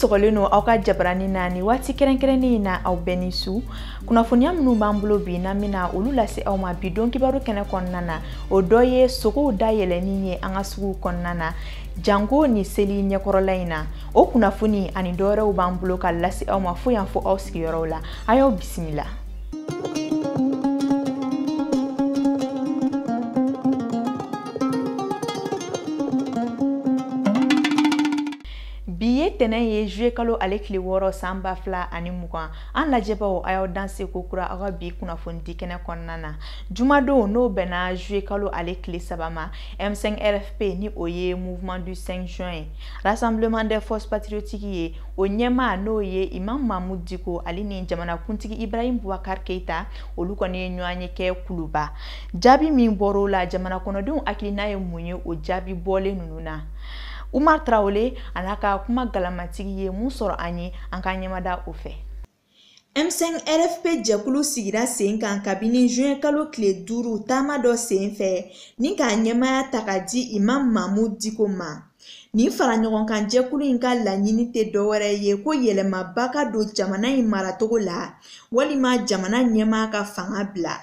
sogoleno aw ka jabarani nani wati kerenkereni na aw benisu kunafonia mnu bambulo bi na mina olu lase aw ma bi don kibaru kene konnana o doye sogo da yeleni ye anga sugu konnana jango ni seli nyekorolayina o kunafoni ani dore u bambulo ka lase aw ma fo yan fo aw sigiyoro la ayo bismillah. Tene ye jouer kalo ale kile woro samba fla ani mugan an lajebaw ayo danse kokura aga bi kunafondi kene konnana jumado no bena jouer kalo ale kile sabama M5 RFP ni oye mouvement du 5 juin rassemblement des forces patriotiques ye o nyema no ye Imam Mahmoud Diko ali ni jamana kuntigi Ibrahim Boubacar Keita olu koni nyoanye ke kuluba jabi min boro la jamana konodon akilina ye munye o jabi bole nununa Umar Traoré anaka kuma galamatigi ye mun sɔrɔ an ye an ka ɲɛmada o fɛ. M5 RFP jɛkulu sigira sen kan kabini juin kalo tile 5 taama dɔ sen fɛ ni ka ɲɛmaya ta ka di Imam Mahmoud Diko ma. Ni fara ɲɔgɔn kan jɛkulu in ka laɲini tɛ dɔwɛrɛ ye ko yɛlɛmaba ka don jamana in maracogo la walima jamana ɲɛmaa ka fanga bila.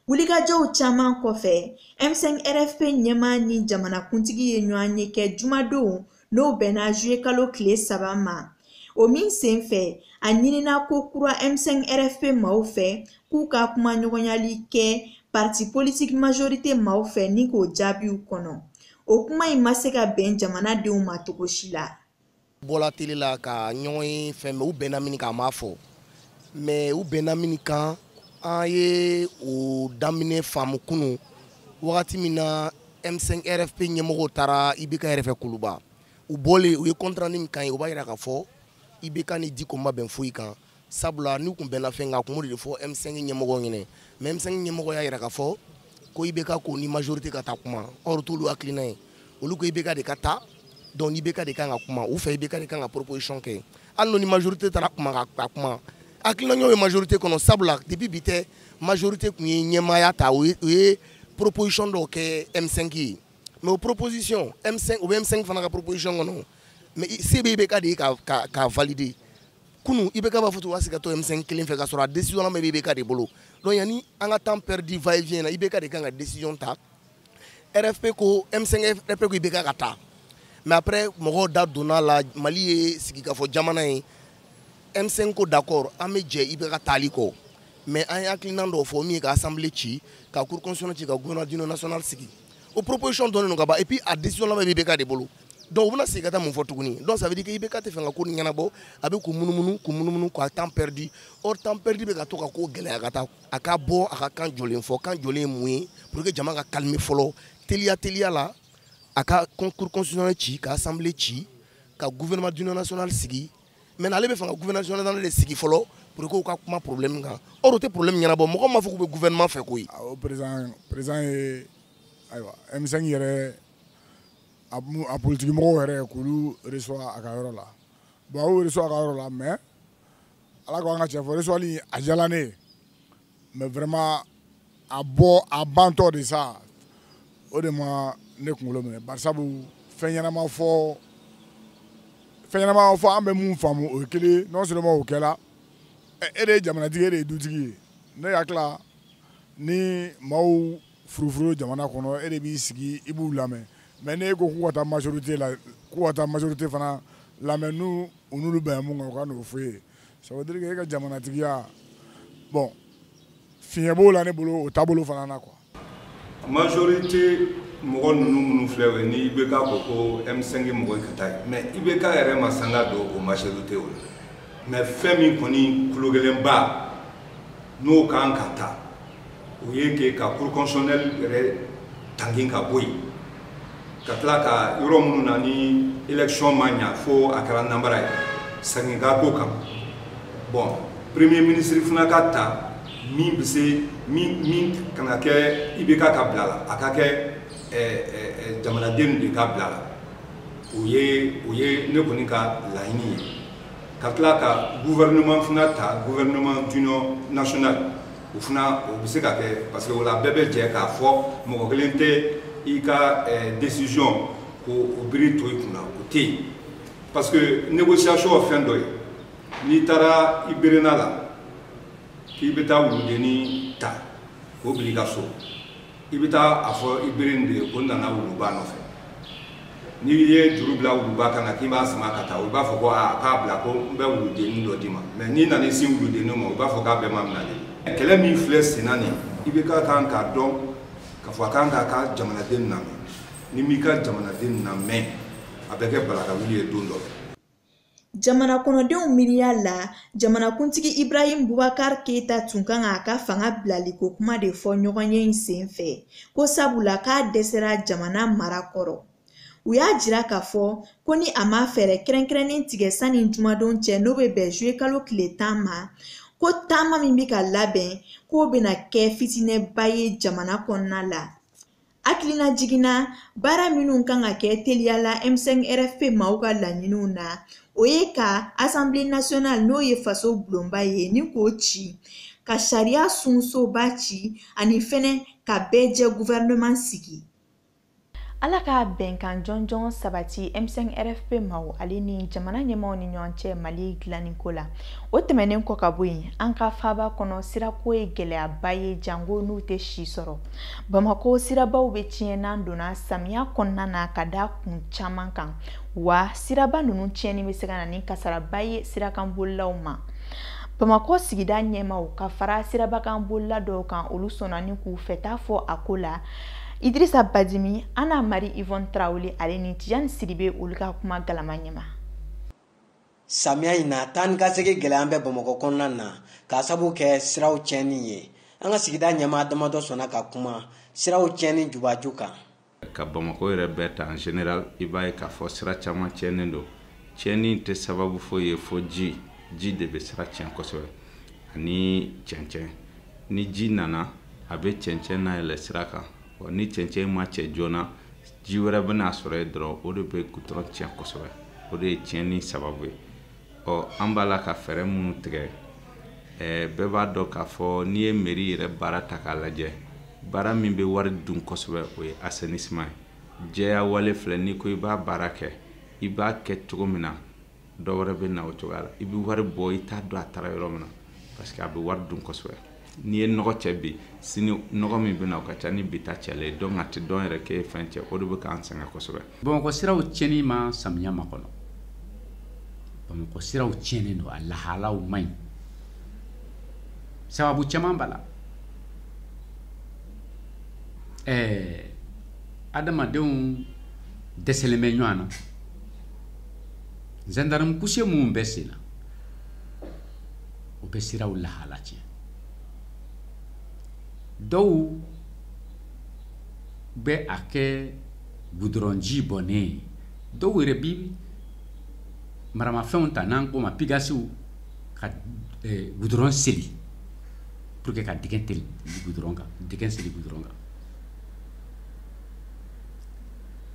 Wulikajɔw caman kɔfɛ M5 RFP ɲɛmaa ni jamana kuntigi ye ɲɔgɔn ye kɛ jumadon n'o bɛnna juillet kalo tile 3 ma. O min sen fɛ a ɲinina ko kura M5 RFP maaw fɛ k'u ka kuma ɲɔgɔnyali kɛ parti politique majorité maaw fɛ ni k'o jaabiw kɔnɔ. O kuma in ma se ka bɛn jamanadenw ma cogo si la. Bɔla tele la ka ɲɔgɔn ye fɛn mɛ u bɛnna min kan a ma fɔ mais u bɛnna min kan an ye o daminɛ faamu kunu wagati min na M5 RFP ɲɛmɔgɔw taara IBK RFP kuluba u bɔlen u ye contrat min kan ye u b'a yira k'a fɔ IBK ni Diko ma bɛn foyi kan sabula n'u kun bɛnna fɛn kan a kun b'o de fɔ M5 ɲɛmɔgɔw ɲɛnɛ mais M5 ɲɛmɔgɔ y'a yira k'a fɔ ko IBK ko ni majorité ka taa kuma or t'olu hakilina ye olu ko IBK de ka taa donc IBK de kan ka kuma u fɛ IBK de kan ka proposition kɛ hali ni majorité taara kuma ka kuma hakilina ɲɔgɔn ye majorité kɔnɔ sabula depuis bi tɛ majorité kun ye ɲɛmaaya ta u ye proposition dɔw kɛ M5 ye mais o proposition M5 u bɛ M5 fana ka proposition kɔnɔ mais se bɛ IBK de ye ka valider kunu IBK b'a fɔ tu b'a se ka to M5 kelen fɛ ka sɔrɔ a décision bɛ IBK de bolo donc yanni an ka temps perdu va et vient na IBK de kan ka décision ta RFP ko M5 RFP ko IBK ka taa mais après mɔgɔw da donna la Mali ye sigi ka fɔ jamana ye M5 ko d'accord an bɛ jɛ IBK taali kɔ mais an ye hakilina dɔw fɔ min ye ka assemblée ci ka cour constitutionnelle ci ka gouvernement d'union nationale sigi o proposition dɔnnen don ka ban et puis a décision bɛ IBK de bolo donc u bɛna segin ka taa mun fɔ tuguni donc ça veut dire que IBK tɛ fɛ ka ko nin ɲɛnabɔ a bɛ k'u munumunu k'a temps perdu or temps perdu bɛ ka to ka ko gɛlɛya ka taa a ka bɔ a ka kan jɔlen fɔ kan jɔlen ye mun ye pour que jama ka calmer fɔlɔ teliya la a ka cour constitutionnelle ci ka assemblée ci ka gouvernement d'union nationale sigi mais ale bɛ fɛ ka gouvernement national de sigi fɔlɔ pour que u ka kuma problème kan or o tɛ problème ɲɛnabɔ mɔgɔ ma fɔ k'u bɛ gouvernement fɛ koyi. o président ye ayiwa M5 yɛrɛ a politique mɔgɔw yɛrɛ k'olu reçoit a ka yɔrɔ la bon a y'u reçoit a ka yɔrɔ la mais ala ko an ka cɛ fɔ reçoit a diyala ne ye mais vraiment a bantɔ de sa o de ma ne kunkolo minɛ bari sabu fɛn ɲɛnama fɔ an bɛ mun faamu o ye kelen non seulement o kɛla e de ye jamanatigi e de ye dutigi ye ne hakili ni maaw furufuru jamana kɔnɔ e de b'i sigi i b'u lamɛn mais ne ko k'u ka taa majorité fana lamɛn n'olu bɛn mun kan u ka n'o fɔ ye ça veut dire que e ka jamanatigiya bon fiɲɛ b'o la ne bolo o taabolo fana na quoi. Majorité mɔgɔ ninnu minnu filɛ o ye ni IBK ko M5 mɔgɔ ye ka taa ye mais IBK yɛrɛ ma sanga don o majorité o la mais fɛn min kɔni kulo gɛlɛnba n'o kan ka taa o ye ke ka cour constitutionnelle yɛrɛ tangin ka bɔ yen ka tila ka yɔrɔ minnu na ni élection ma ɲa fo a kɛra nanbara ye segin ka ko kan bon premier ministre fana ka ta min bɛ se min kana kɛ IBK ka bila la a ka kɛ jamanaden de ka bila la o ye ne kɔni ka laɲini ye ka tila ka gouvernement fana ta gouvernement d'union nationale o fana o bɛ se ka kɛ parce que o la bɛɛ bɛ jɛ k'a fɔ mɔgɔ kelen tɛ i ka décision ko o biri to i kunna o tɛ yen parce que négociation o fɛn dɔ ye n'i taara i berenna la k'i bɛ taa wuludennin ta k'o bila i ka so i bɛ taa a fɔ i beren de ye ko n nana wuluba nɔfɛ n'i ye juru bila wuluba kan na k'i b'a sama ka taa i b'a fɔ ko k'a bila ko n bɛ wuludennin dɔ d'i ma mais n'i nana i sin wuludennin ma i b'a fɔ k'a bɛɛ ma minɛ de kɛlɛ min filɛ senna nin i bɛ ka kan k'a dɔn k'a fɔ a kan k'a ka jamanaden lamɛn ni m'i ka jamanaden lamɛn a bɛ kɛ balaka wuli ye don dɔ. Jamana kɔnɔdenw miiriya la jamanakuntigi Ibrahim Boubacar Keita tun kan k'a ka fanga bilali ko kuma de fɔ ɲɔgɔn ye in sen fɛ ko sabula k'a dɛsɛra jamana mara kɔrɔ. U y'a jira k'a fɔ ko ni a ma fɛɛrɛ kɛrɛnkɛrɛnnen tigɛ sani jumadon cɛ n'o bɛ bɛn juillet kalo tile 10 ma ko taama min bɛ ka labɛn k'o bɛna kɛ fitinɛba ye jamana kɔnɔna la. Hakilina jiginna baara minnu kan ka kɛ teliya la M5 RFP maaw ka laɲiniw na o ye ka Assemblée nationale n'o ye faso bulonba ye ni k'o ci ka sariya sunsoba ci ani fɛnɛ ka bɛɛ jɛ gouvernement sigi. Ala ka bɛnkan jɔnjɔn sabati M5 RFP maaw ale ni jamana ɲɛmaaw ni ɲɔgɔn cɛ Mali dilanni ko la. O tɛmɛnen kɔ ka bɔ yen an ka faaba kɔnɔ sirako ye gɛlɛyaba ye jango n'u tɛ si sɔrɔ. Bamako sirabaw bɛ tiɲɛ n'an donna samiya kɔnɔna na ka da kun caman kan wa siraba ninnu tiɲɛni bɛ se ka na ni kasaraba ye sirakanbolilaw ma. Bamako sigida ɲɛmaaw ka fara sirabakanbolila dɔw kan olu sɔnna ni k'u fɛta fɔ a ko la. Idrissa Badimi, Anna Marie Yvonne Traoré ale ni Tijani Sidibe olu ka kuma galama ɲɛma. Samiya in na taa ni ka segin gɛlɛya bɛ Bamakɔ kɔnɔna na k'a sabu kɛ siraw tiɲɛni ye. An ka sigida ɲɛmaa damadɔ sɔnna ka kuma siraw tiɲɛni jubaju kan. Ka Bamakɔ yɛrɛ bɛɛ ta en général i b'a ye k'a fɔ sira caman tiɲɛnen don. Tiɲɛni tɛ sababu foyi ye fo ji de bɛ sira tiɲɛ kosɛbɛ ani cɛncɛn. Ni ji nana a bɛ cɛncɛn nayɛlɛ sira kan. Ni cɛncɛn ma cɛ joona ji wɛrɛ bɛna sɔrɔ yen dɔrɔn o de bɛ goudron tiɲɛ kosɛbɛ o de ye tiɲɛni sababu ye. An b'a la ka fɛɛrɛ minnu tigɛ bɛɛ b'a dɔn k'a fɔ n'i ye mairie yɛrɛ baara ta k'a lajɛ baara min bɛ wari dun kosɛbɛ o ye assainissement ye. Jɛya wale filɛ n'i ko i b'a baara kɛ i b'a kɛ cogo min na dɔ wɛrɛ bɛ na o cogoya la i bɛ wari bɔ i t'a dɔn a taara yɔrɔ min na parce que a bɛ wari dun kosɛbɛ. N'i ye nɔgɔ cɛ bi sini nɔgɔ min bɛ na o ka ca ni bi ta cɛlen donc a tɛ dɔn yɛrɛ k'e fɛn cɛ o de bɛ k'an sɛgɛn kosɛbɛ. Bamakɔ siraw tiɲɛni ma samiya ma kɔnɔ. Bamakɔ siraw tiɲɛnen don a lahalaw man ɲi. Sababu caman b'a la. Adamadenw dɛsɛlen bɛ ɲɔgɔn na. Gendarme couché minnu bɛ sen na o bɛ siraw lahala tiɲɛ. Dɔw bɛ a kɛ goudronji bɔnnen ye. Dɔw yɛrɛ bi maramafɛnw ta n'an ko ma pigasiw ka goudron seli pour que ka dingɛ teli goudron kan, dingɛ seli goudron kan.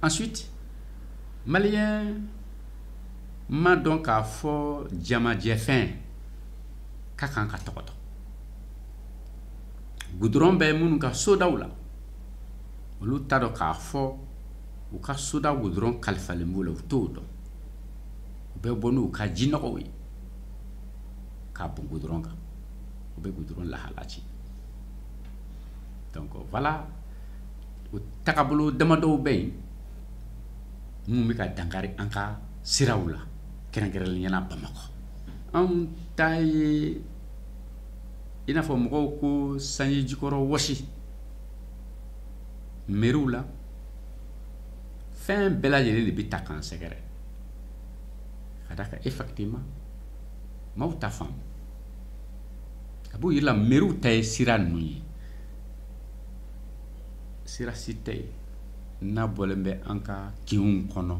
Ensuite, malien ma dɔn k'a fɔ jamajɛfɛn ka kan ka tɔgɔtɔ. Goudron bɛ minnu ka sodaw la olu t'a dɔn k'a fɔ u ka soda goudron kalifalen b'u la u t'o dɔn u bɛ bɔ n'u ka jinɔgɔw ye k'a bɔn goudron kan u bɛ goudron lahala ci. Donc voilà o tagabolo damadɔw bɛ yen mun bɛ ka dankari an ka siraw la kɛrɛnkɛrɛnnenya Bamakɔ. Anw ta ye i n'a fɔ mɔgɔw ko sanji jikɔrɔ wɔsi mairew la fɛn bɛɛ lajɛlen de bɛ ta k'an sɛgɛrɛ ka da kan effectivement maaw ta faamu a b'o yira la mairew ta ye sira ninnu ye sira si tɛ yen n'a bɔlen bɛ an ka kinw kɔnɔ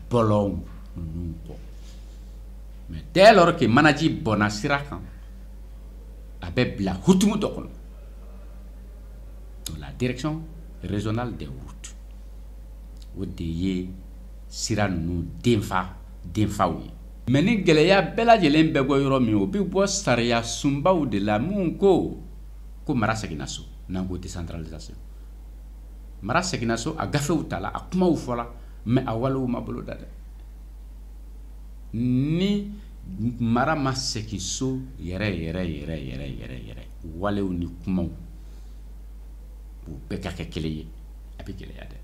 bɔlɔnw ninnu kɔ mais dès lors que manaji bɔnna sira kan a bɛ bila hutumu dɔ kɔnɔ dans la direction régionale des routes o de ye sira ninnu denfaw ye. Mais ni gɛlɛya bɛɛ lajɛlen bɛ bɔ yɔrɔ min o bɛ bɔ sariya sunbaw de la mun ko mara seginna so n'an ko décentralisation. Mara seginna so a gafew tala a kumaw fɔla mais a walew ma bolo da dɛ. ni mara ma segin so yɛrɛ walew ni kumaw u bɛɛ ka kɛ kelen ye a bɛ gɛlɛya dɛ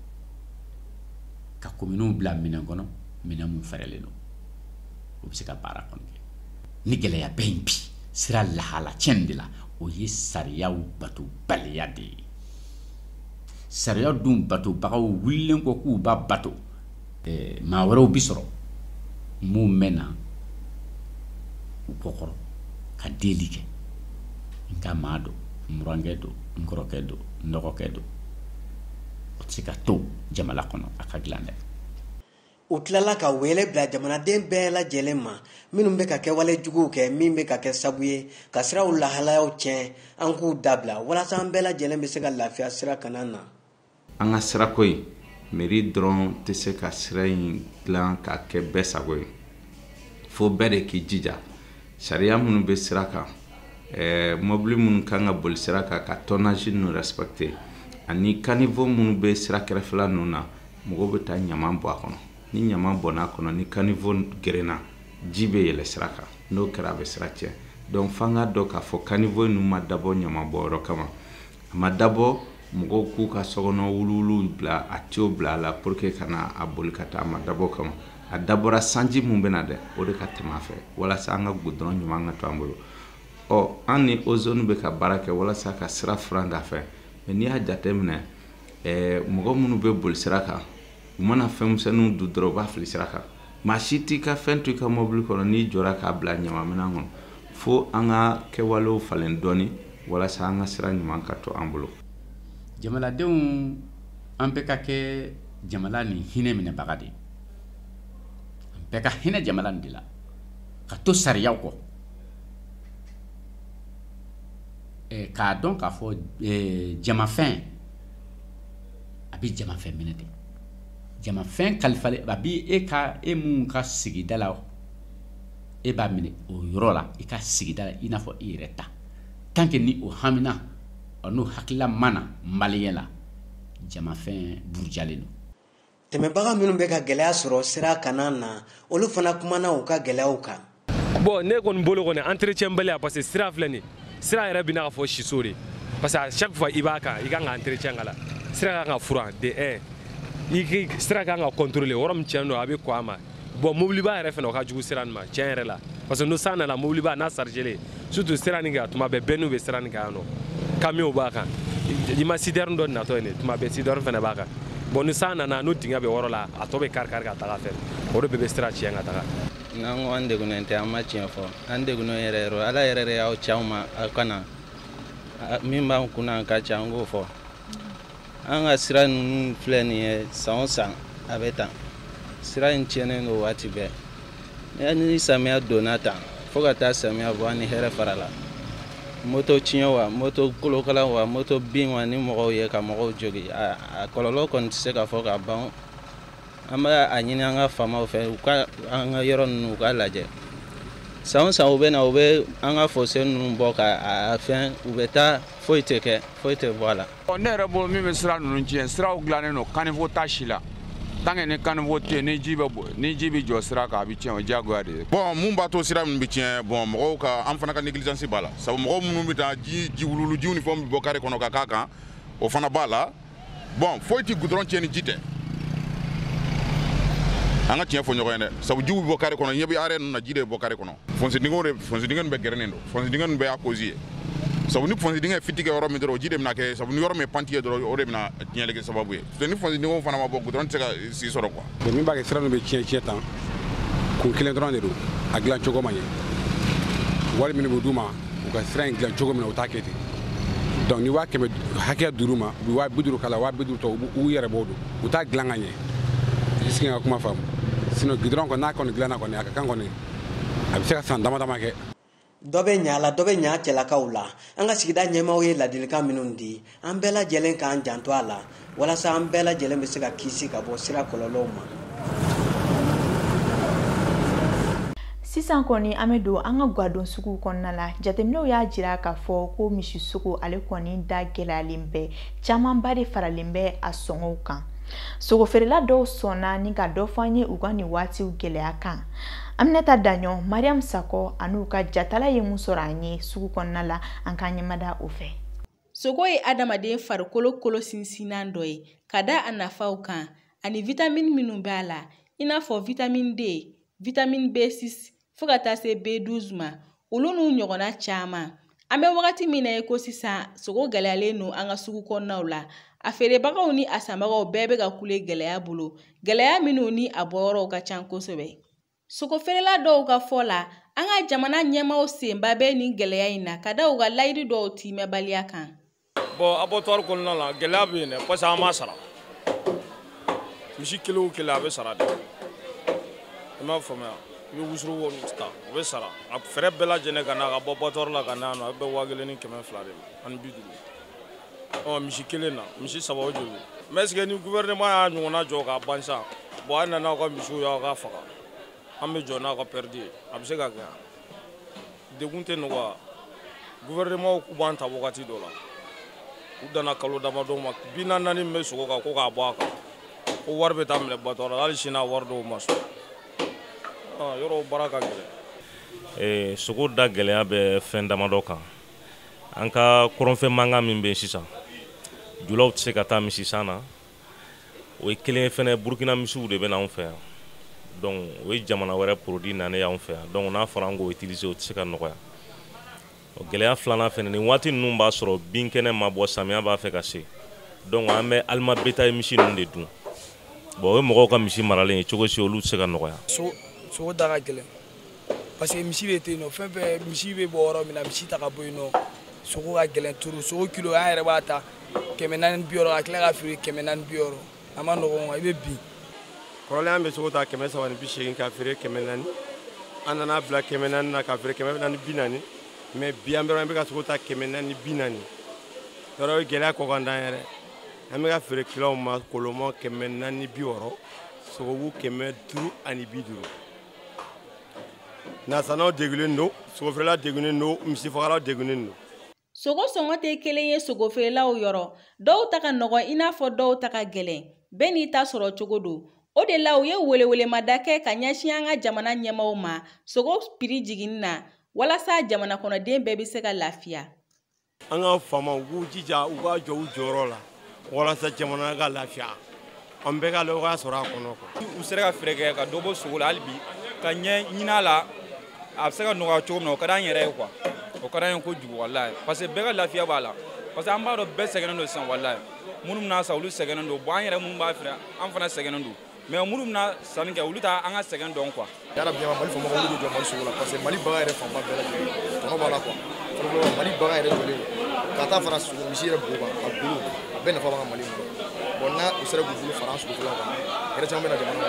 ka kominiw bila minɛn kɔnɔ minɛn mun fɛrɛlen don u bɛ se ka baara kɔni kɛ ni gɛlɛya bɛ yen bi sira lahala tiɲɛni de la o ye sariyaw batobaliya de ye sariya dun batobagaw wulilen ko k'u b'a bato maa wɛrɛw bi sɔrɔ mun mɛnna u kɔkɔrɔ ka deli kɛ n ka maa don n burankɛ don n kɔrɔkɛ don n dɔgɔkɛ don o tɛ se ka to jamana kɔnɔ a ka dilan dɛ u tilala ka wele bila jamanaden bɛɛ lajɛlen ma minnu bɛ ka kɛ wale juguw kɛ min bɛ ka kɛ sabu ye ka siraw lahalayaw tiɲɛ an k'u dabila walasa an bɛɛ lajɛlen bɛ se ka lafiya sira kana na an ka sirako in mairie dɔrɔn tɛ se ka sira in dilan ka kɛ bɛɛ sago ye fo bɛɛ de k'i jija sariya minnu bɛ sira kan mobili minnu kan ka boli sira kan ka tonnage ninnu respecter ani caniveau minnu bɛ sira kɛrɛfɛla ninnu na mɔgɔw bɛ taa ɲaman bɔ a kɔnɔ ni ɲaman bɔn'a kɔnɔ ni caniveau gerenna ji bɛ yɛlɛ sira kan n'o kɛra a bɛ sira tiɲɛ donc f'an ka dɔn k'a fɔ caniveau ninnu ma dabɔ ɲaman bɔyɔrɔ kama a ma dabɔ mɔgɔw k'u ka sokɔnɔ wuluwulu bila a tiyo bila a la pour que ka na a boli ka taa a ma dabɔ kama a dabɔra sanji mun bɛ na dɛ o de ka tɛmɛ a fɛ walasa an ka goudron ɲuman ka to an bolo an ni ozone bɛ ka baara kɛ walasa ka sira furan ka fɛ mais n'i y'a jateminɛ mɔgɔ minnu bɛ boli sira kan u mana fɛn misɛnninw dun dɔrɔn u b'a fili sira kan maa si t'i ka fɛn to i ka mobili kɔnɔ n'i jɔra k'a bila ɲamanminɛn kɔnɔ fo an ka kɛwalew falen dɔɔni walasa an ka sira ɲuman ka to an bolo jamanadenw an bɛɛ ka kɛ jamana ni hinɛ minɛbaga de ye an bɛɛ ka hinɛ jamana de la ka to sariyaw kɔ k'a dɔn k'a fɔ jamafɛn a bɛ jamafɛn minɛ de jamafɛn kalifalen a bɛ e mun ka sigida la e b'a minɛ o yɔrɔ la i ka sigida la i n'a fɔ i yɛrɛ ta tant que ni o hamina n'o hakilila mana maliyɛn la jamafɛn burujalen don tɛmɛbaga minnu bɛ ka gɛlɛya sɔrɔ sira kana na olu fana kumana u ka gɛlɛyaw kan bon ne kɔni bolo kɔni entretien baliya parce que sira filɛ nin sira yɛrɛ bɛ n'a fɔ siso de parce que à chaque fois i b'a kan i kan ka entretien k'a la sira kan ka furan de sira kan ka contrôler yɔrɔ min tiɲɛ don a bɛ kɔn a ma bon mobiliba yɛrɛ fana o ka jugu sira nin ma tiɲɛ yɛrɛ la parce que n'o san nana mobiliba n'a chargé surtout sira nin kan tuma bɛɛ bɛnniw bɛ sira nin kan yan nɔ camion b'a kan i ma citerne dɔ natɔ ye tuma bɛɛ citerne fana b'a kan bon ni san nana n'o dingɛ bɛ yɔrɔ la a tɔ bɛ kari-kari ka taga fɛ o de bɛɛ bɛ sira tiɲɛ ka taga n'an ko an degunnen tɛ an ma tiɲɛ fɔ an degunnen yɛrɛ ala yɛrɛ y'aw ci anw ma aw ka na min b'an kunna ka ca an k'o fɔ an ka sira ninnu filɛ nin ye san o san a bɛ tan sira in tiɲɛnen don waati bɛɛ ni samiya donna tan fo ka taa samiya bɔ an ni hɛrɛ fara la moto tiɲɛ wa moto kolokala wa moto bin wa ni mɔgɔw ye ka mɔgɔw jogi a kɔlɔlɔ kɔni tɛ se ka fɔ ka ban an b'a a ɲini an ka faamaw fɛ u ka an ka yɔrɔ ninnu u ka lajɛ san o san u bɛ na u bɛ an ka fossé ninnu bɔ ka fɛn u bɛ taa foyi tɛ kɛ foyi tɛ bɔ a la. ne yɛrɛ bolo min bɛ sira ninnu tiɲɛ siraw dilannen don caniveau t'a si la tant que ni caniveau tɛ yen ni ji bɛ jɔ sira kan a bɛ tiɲɛ o diyagoya de ye. bon mun b'a to sira min bɛ tiɲɛ bon mɔgɔw ka an fana ka négligence b'a la sabu mɔgɔw minnu bɛ taa ji wuluwulujiw ni fɛnw bɛ bɔ kare kɔnɔ ka k'a kan o fana b'a la bon foyi tɛ goudron tiɲɛ ni ji tɛ. an ka tiɲɛ fɔ ɲɔgɔn ye dɛ sabu jiw bɛ bɔ kare kɔnɔ ɲɛ bɛ arrêt ninnu na ji de bɛ bɔ kare kɔnɔ fonce dingɛ nin bɛɛ gɛrɛnen don fonce dingɛ nin bɛɛ y'a cause ye sabu ni fonce dingɛ fiti kɛ yɔrɔ min dɔrɔn o ji de bɛna kɛ sabu ni yɔrɔ min panti ye dɔrɔn o de bɛna tiɲɛli kɛ sababu ye ni fonce dingɛw fana ma bɔ goudron tɛ se ka si sɔrɔ quoi. min b'a kɛ sira ninnu bɛ tiɲɛ tan kun kelen dɔrɔn de don a dilan cogo ma ɲɛ wari minnu bɛ d'u ma u ka sira in dilan cogo min na u t'a kɛ ten donc ni 100 hakɛ d'u ma u bɛ 50 k'a la 50 tɔ u yɛrɛ b'o don u t'a dilan ka ɲɛ est-ce que n ka kuma faamu sinon goudron kɔni n'a kɔni dilanna kɔni a ka kan kɔni a bɛ se ka san dama dama kɛ. dɔ bɛ ɲa la dɔ bɛ ɲa cɛlakaw la an ka sigida ɲɛmaaw ye ladilikan minnu di an bɛɛ lajɛlen k'an janto a la walasa an bɛɛ lajɛlen bɛ se ka kisi ka bɔ sira kɔlɔlɔw ma. sisan kɔni an bɛ don an ka gadon sugu kɔnɔna la jateminɛw y'a jira k'a fɔ ko misi sugu ale kɔni da gɛlɛyalen bɛ camanba de faralen bɛ a sɔngɔw kan. Sogofeerela dɔw sɔnna ni ka dɔ fɔ an ye u ka nin waatiw gɛlɛya kan Aminata Daɲon, Mariam Sako an'u ka jatala ye mun sɔrɔ an ye sugu kɔnɔna la an ka ɲɛmada o fɛ. Sogo ye adamaden farikolo kolo sinsinan dɔ ye ka da a nafaw kan ani vitamine minnu b'a la i n'a fɔ vitamine D, vitamine B6 fo ka taa se B12 ma olu n'u ɲɔgɔnna caman. An bɛ wagati min na ye ko sisan sogo gɛlɛyalen no an ka sugu kɔnɔnaw la. A feerebagaw ni a sanbagaw bɛɛ bɛ ka kule gɛlɛya bolo. Gɛlɛya minnu ni a bɔyɔrɔw ka ca kosɛbɛ. Sogo feerela dɔw ka fɔ la an ka jamana ɲɛmaaw senba bɛ ni gɛlɛya in na ka da u ka layiri dɔw timɛbaliya kan. Bon abattoir kɔnɔna la gɛlɛya bɛ yen dɛ parce que an m'a sara. Misi kilo o kilo a bɛ sara de. I m'a faamuya. I bɛ wusuru wari ta o bɛ sara. A fɛɛrɛ bɛɛ lajɛlen ka na ka bɔ abattoir la ka na yan nɔ a bɛ 1000 ni 200 de la ani 50. Misi kelen na misi 3 o joli. Mais est-ce que ni gouvernement y'a ɲɔgɔnna jɔ k'a ban sa bon an nana aw ka misiw y'aw ka faga an bɛ jɔ n'a ka perdi ye a bɛ se ka kɛ degun tɛ nɔgɔya gouvernement k'u b'an ta wagati dɔ la u danna kalo damadɔ ma 40 min bɛ sogo kan ko k'a bɔ a kan ko wari bɛ taa minɛ abattoir la hali sini a wari dɔw ma sɔrɔ yɔrɔ baara ka gɛlɛn. Sogo da gɛlɛya bɛ fɛn damadɔ kan an ka kɔrɔnfɛ mankan min bɛ sisan julaw tɛ se ka taa misisan na o ye kelen fɛnɛ Burkina misiw de bɛ na anw fɛ yan donc o ye jamana wɛrɛ produit nanen y'anw fɛ yan donc n'a fɔra an k'o utiliser o tɛ se ka nɔgɔya. Gɛlɛya filanan fɛnɛ ni waati ninnu b'a sɔrɔ binkɛnɛ ma bɔ samiya b'a fɛ ka se donc an bɛ alima bétail misi ninnu de dun bon o ye mɔgɔw ka misi maralen ye cogo si olu tɛ se ka nɔgɔya. Sogo da ka gɛlɛn parce que misi bɛ ten nɔ fɛn fɛn misi bɛ bɔ yɔrɔ min na misi ta ka bɔ yen nɔ sogo ka gɛlɛn turu sogo kilo an yɛrɛ b'a ta 460 ka tila ka feere 440 a ma nɔgɔn i bɛ bin. Kɔrɔlen an bɛ sogo ta 380 ka feere 400 an nana bila 440 na ka feere 440 mais bi an bɛ ka sogo ta 440 yɔrɔ gɛlɛya kɔ kan dan yɛrɛ an bɛ ka feere kilaw ma koloma 460 sogobu 550 nasanaw degunnen don sogofeerela degunnen don misifagalaw degunnen don. Sogo sɔngɔ tɛ kelen ye sogo feerelaw yɔrɔ dɔw ta ka nɔgɔn i n'a fɔ dɔw ta ka gɛlɛn bɛɛ n'i ta sɔrɔ cogo don o de la u ye welewelemada kɛ ka ɲɛsin an ka jamana ɲɛmaaw ma sogo prix jiginni na walasa jamana kɔnɔden bɛɛ bɛ se ka lafiya. An ka faamaw k'u jija u ka jɔ u jɔyɔrɔ la walasa jamana ka lafiya an bɛɛ ka lɔgɔya sɔrɔ a kɔnɔ. U sera ka fɛɛrɛ kɛ ka dɔ bɔ sogo la hali bi ka ɲɛ ɲin'a la a bɛ se ka nɔgɔya cogo min na o ka d'an yɛrɛ ye quoi o ka d'an ye kojugu walayi parce que bɛɛ ka lafiya b'a la parce que an b'a dɔn bɛɛ sɛgɛnnen don sisan walayi minnu bɛna san olu sɛgɛnnen don bon an yɛrɛ minnu b'a feere an fana sɛgɛnnen don mais minnu bɛna sanni kɛ olu ta an ka sɛgɛn dɔn quoi. Yarabi Mali faamaw olu de jɔ Mali sogo la parce que Mali bagan yɛrɛ fanba bɛɛ lajɛlen tɔnɔ b'a la quoi Mali bagan yɛrɛ jɔlen ka taa fara misi yɛrɛ bo kan a bolo a bɛɛ nafa b'an ka Mali kɔnɔ bon n'a u sera k'u bolo fara an sogofeerelaw kan yɛrɛ caman bɛ na jamana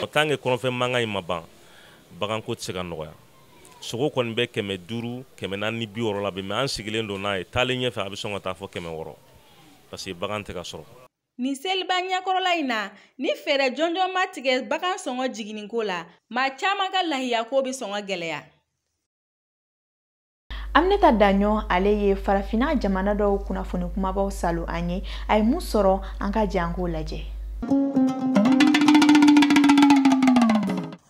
kɔnɔ. Tant que kɔrɔnfɛ mankan in ma ban baganko tɛ se ka nɔgɔya sogo kɔni bɛ 500 460 la bi mais an sigilen don n'a ye taalen ɲɛfɛ a bɛ sɔn ka taa fɔ 600 parce que bagan tɛ ka sɔrɔ. Ni seliba ɲɛkɔrɔla in na ni fɛɛrɛ jɔnjɔn ma tigɛ bagan sɔngɔ jiginniko la maa caman ka lahiya ko bɛ sɔn ka gɛlɛya. Aminata Daɲon ale ye farafina jamana dɔw kunnafoni kumabaw salo an ye a ye mun sɔrɔ an ka jɛ k'o lajɛ.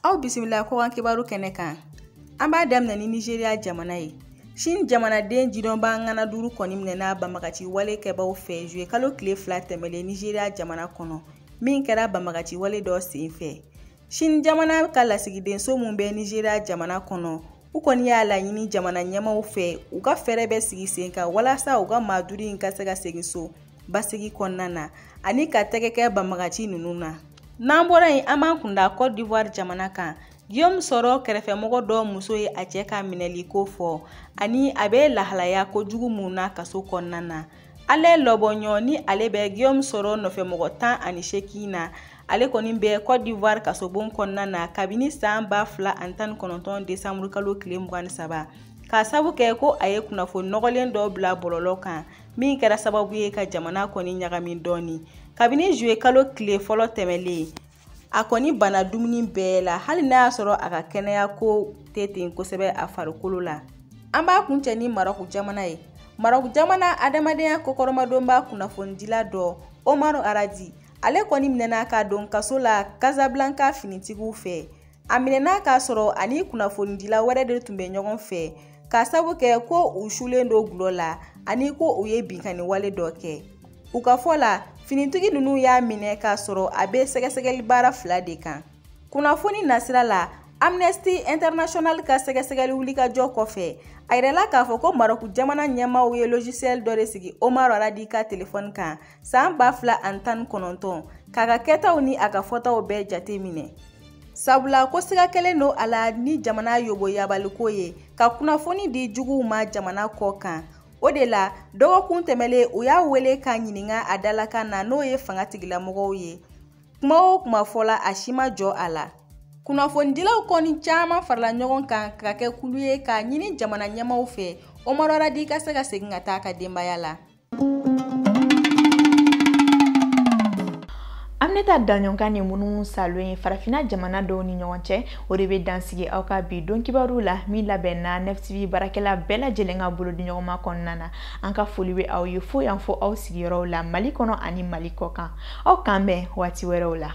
Aw bisimila ko an kibaru kɛnɛ kan an b'a daminɛ ni Nigeria jamana ye. Shin jamanaden jidɔnba ŋana duuru kɔni minɛna banbagaci wale kɛbaw fɛ juillet kalo tile 2 tɛmɛlen Nigeria jamana kɔnɔ min kɛra banbagaci wale dɔ sen fɛ. Shin jamana ka lasigidenso mun bɛ Nigeria jamana kɔnɔ u kɔni y'a laɲini jamana ɲɛmaaw fɛ u ka fɛɛrɛ bɛ sigi sen kan walasa u ka maaduri in ka se ka segin so basigi kɔnɔna na ani ka tɛgɛ kɛ banbagaci ninnu na. N'an bɔra yen an b'an kunda Côte d'Ivoire jamana kan Guillaume Soro kɛrɛfɛmɔgɔ dɔ muso ye a cɛ ka minɛli ko fɔ ani a bɛ lahalaya kojugu mun na kaso kɔnɔna na. Ale lɔbɔɲɔ ni ale bɛ Guillaume Soro nɔfɛmɔgɔ 18 na ale kɔni bɛ Côte d'Ivoire kasobon kɔnɔna na kabini san 2019 décembre kalo tile 23 ka sabu kɛ ko a ye kunnafoni nɔgɔlen dɔ bila bɔlɔlɔ kan min kɛra sababu ye ka jamana kɔni ɲagami dɔɔni kabini juillet kalo tile fɔlɔ tɛmɛlen a kɔni bana dumuni bɛɛ la hali n'a y'a sɔrɔ a ka kɛnɛya ko tɛ ten kosɛbɛ a farikolo la. An b'a kuncɛ ni Maroc jamana ye. Maroc jamana adamadenya kokɔrɔmadonba kunnafonidila dɔ Omar Aradi ale kɔni minɛna ka don kaso la Casablanca finitigiw fɛ a minɛna k'a sɔrɔ ani kunnafonidila wɛrɛ de tun bɛ ɲɔgɔn fɛ k'a sabu kɛ ko u sulen do gulo la ani ko u ye binkani wale dɔ kɛ. U ka fɔ la finitigi ninnu y'a minɛ k'a sɔrɔ a bɛ sɛgɛsɛgɛli baara 2 de kan. Kunnafoni nasira la Amnesty International ka sɛgɛsɛgɛli wulikajɔ kɔfɛ a yirala k'a fɔ ko Maroc jamana ɲɛmaaw ye logiciel dɔ de sigi Omar Aradi ka téléphone kan san 2019 k'a ka kɛtaw ni a ka fɔtaw bɛɛ jate minɛ. Sabula ko siga kelen do a la ni jamana yobo yabaliko ye ka kunnafoni di juguw ma jamana kɔ kan. O de la dɔgɔkun tɛmɛlen u y'a wele k'a ɲininka a dalakan na n'o ye fangatigilamɔgɔw ye. Kuma o kuma fɔla a si ma jɔ a la. Kunnafonidilaw kɔni caman farala ɲɔgɔn kan ka kɛ kulu ye k'a ɲini jamana ɲɛmaaw fɛ Omar Aradi ka se ka segin ka taa ka denbaya la. Aminata Daɲɔnka ni minnu saloyen farafina jamana dɔw ni ɲɔgɔn cɛ o de bɛ dansigi aw ka bi don kibaru la min labɛnna NFTV baarakɛla bɛɛ lajɛlen ka bolo di ɲɔgɔn ma kɔnɔna na. An ka foli bɛ aw ye fo yan fo aw sigiyɔrɔw la Mali kɔnɔ ani Mali kɔ kan. Aw k'an bɛn waati wɛrɛw la.